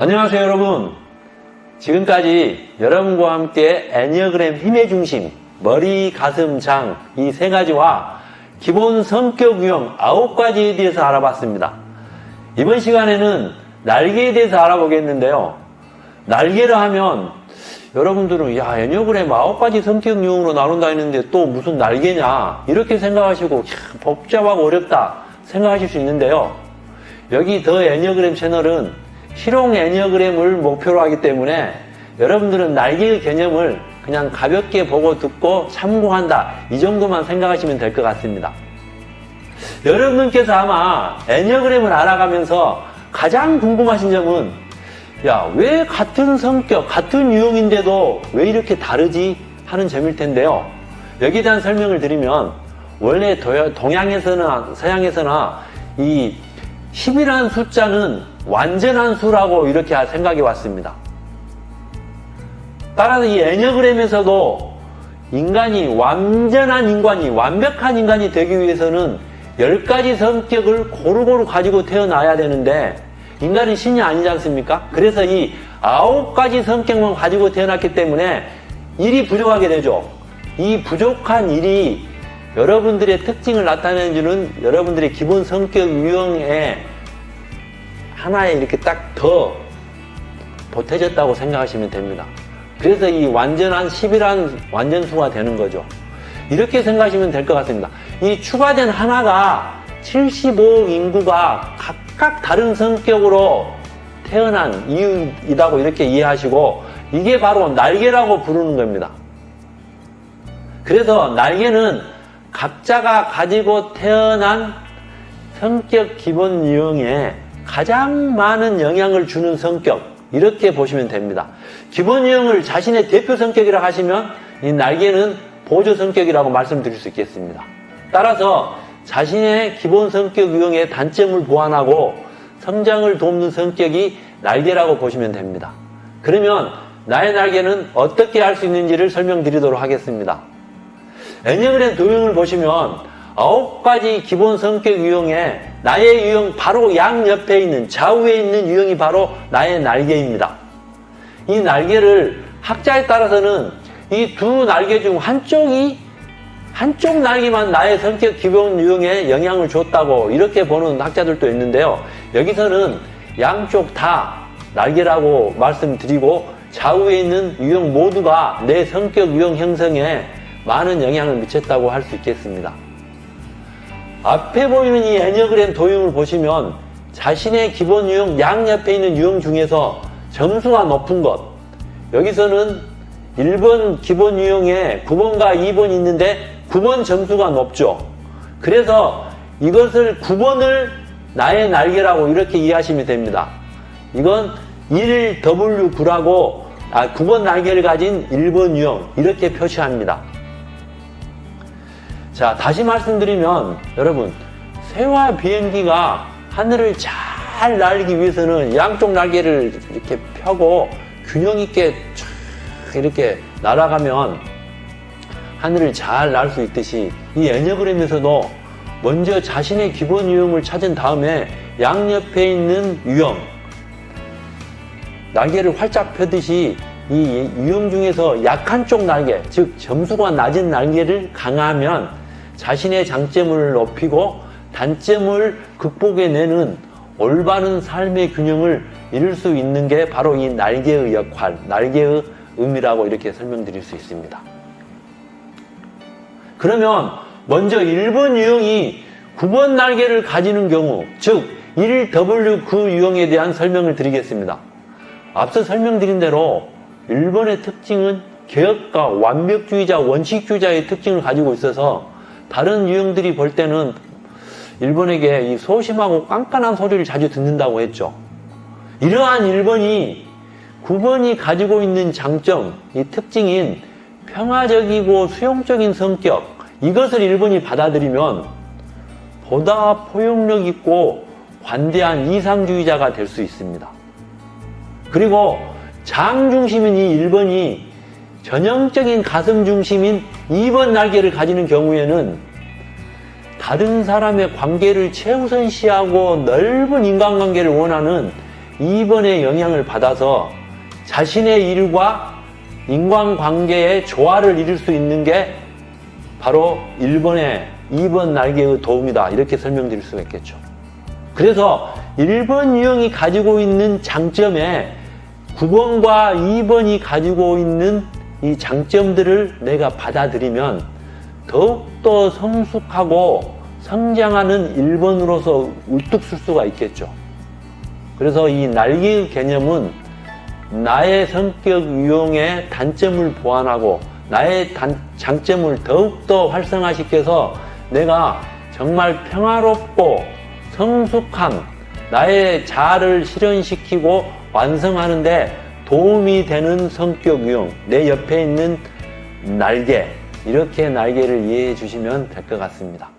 안녕하세요 여러분. 지금까지 여러분과 함께 애니어그램 힘의 중심, 머리, 가슴, 장 이 세 가지와 기본 성격 유형 9가지에 대해서 알아봤습니다. 이번 시간에는 날개에 대해서 알아보겠는데요. 날개를 하면 여러분들은 야 애니어그램 9가지 성격 유형으로 나눈다 했는데 또 무슨 날개냐 이렇게 생각하시고 복잡하고 어렵다 생각하실 수 있는데요. 여기 더 애니어그램 채널은 실용 애니어그램을 목표로 하기 때문에 여러분들은 날개의 개념을 그냥 가볍게 보고 듣고 참고한다 이 정도만 생각하시면 될 것 같습니다. 여러분께서 아마 애니어그램을 알아가면서 가장 궁금하신 점은 야, 왜 같은 성격, 같은 유형인데도 왜 이렇게 다르지? 하는 점일 텐데요. 여기에 대한 설명을 드리면 원래 동양에서나 서양에서나 이 10이라는 숫자는 완전한 수라고 이렇게 생각해 왔습니다. 따라서 이 애니어그램에서도 완전한 인간이, 완벽한 인간이 되기 위해서는 10가지 성격을 고루고루 가지고 태어나야 되는데 인간은 신이 아니지 않습니까? 그래서 이 9가지 성격만 가지고 태어났기 때문에 일이 부족하게 되죠. 이 부족한 일이 여러분들의 특징을 나타내주는 여러분들의 기본 성격 유형에 하나에 이렇게 딱 더 보태졌다고 생각하시면 됩니다. 그래서 이 완전한 10이라는 완전수가 되는 거죠. 이렇게 생각하시면 될 것 같습니다. 이 추가된 하나가 75억 인구가 각각 다른 성격으로 태어난 이유이다고 이렇게 이해하시고 이게 바로 날개라고 부르는 겁니다. 그래서 날개는 각자가 가지고 태어난 성격 기본 유형에 가장 많은 영향을 주는 성격 이렇게 보시면 됩니다. 기본 유형을 자신의 대표 성격이라고 하시면 이 날개는 보조 성격이라고 말씀드릴 수 있겠습니다. 따라서 자신의 기본 성격 유형의 단점을 보완하고 성장을 돕는 성격이 날개라고 보시면 됩니다. 그러면 나의 날개는 어떻게 할 수 있는지를 설명드리도록 하겠습니다. 애니어그램 도형을 보시면 9가지 기본 성격 유형에 나의 유형 바로 양옆에 있는 좌우에 있는 유형이 바로 나의 날개입니다. 이 날개를 학자에 따라서는 이 두 날개 중 한쪽 날개만 나의 성격 기본 유형에 영향을 줬다고 이렇게 보는 학자들도 있는데요. 여기서는 양쪽 다 날개라고 말씀드리고 좌우에 있는 유형 모두가 내 성격 유형 형성에 많은 영향을 미쳤다고 할 수 있겠습니다. 앞에 보이는 이 애니어그램 도형을 보시면 자신의 기본 유형 양옆에 있는 유형 중에서 점수가 높은 것 여기서는 1번 기본 유형에 9번과 2번이 있는데 9번 점수가 높죠. 그래서 이것을 9번을 나의 날개라고 이렇게 이해하시면 됩니다. 이건 1W9라고 9번 날개를 가진 1번 유형 이렇게 표시합니다. 자, 다시 말씀드리면 여러분 새와 비행기가 하늘을 잘 날기 위해서는 양쪽 날개를 이렇게 펴고 균형 있게 쫙 이렇게 날아가면 하늘을 잘 날 수 있듯이 이 애니어그램에서도 먼저 자신의 기본 유형을 찾은 다음에 양옆에 있는 유형 날개를 활짝 펴듯이 이 유형 중에서 약한 쪽 날개 즉 점수가 낮은 날개를 강화하면 자신의 장점을 높이고 단점을 극복해내는 올바른 삶의 균형을 이룰 수 있는 게 바로 이 날개의 역할, 날개의 의미라고 이렇게 설명드릴 수 있습니다. 그러면 먼저 1번 유형이 9번 날개를 가지는 경우, 즉 1W9 유형에 대한 설명을 드리겠습니다. 앞서 설명드린 대로 1번의 특징은 개혁가, 완벽주의자, 원칙주의자의 특징을 가지고 있어서 다른 유형들이 볼 때는 1번에게 이 소심하고 깐깐한 소리를 자주 듣는다고 했죠. 이러한 1번이 9번이 가지고 있는 장점, 이 특징인 평화적이고 수용적인 성격 이것을 1번이 받아들이면 보다 포용력 있고 관대한 이상주의자가 될 수 있습니다. 그리고 장 중심인 이 1번이 전형적인 가슴 중심인 2번 날개를 가지는 경우에는 다른 사람의 관계를 최우선시하고 넓은 인간관계를 원하는 2번의 영향을 받아서 자신의 일과 인간관계의 조화를 이룰 수 있는 게 바로 2번 날개의 도움이다. 이렇게 설명드릴 수가 있겠죠. 그래서 1번 유형이 가지고 있는 장점에 9번과 2번이 가지고 있는 이 장점들을 내가 받아들이면 더욱더 성숙하고 성장하는 1번으로서 우뚝 설 수가 있겠죠. 그래서 이 날개의 개념은 나의 성격 유형의 단점을 보완하고 나의 장점을 더욱더 활성화시켜서 내가 정말 평화롭고 성숙한 나의 자아를 실현시키고 완성하는데 도움이 되는 성격 유형, 내 옆에 있는 날개, 이렇게 날개를 이해해 주시면 될 것 같습니다.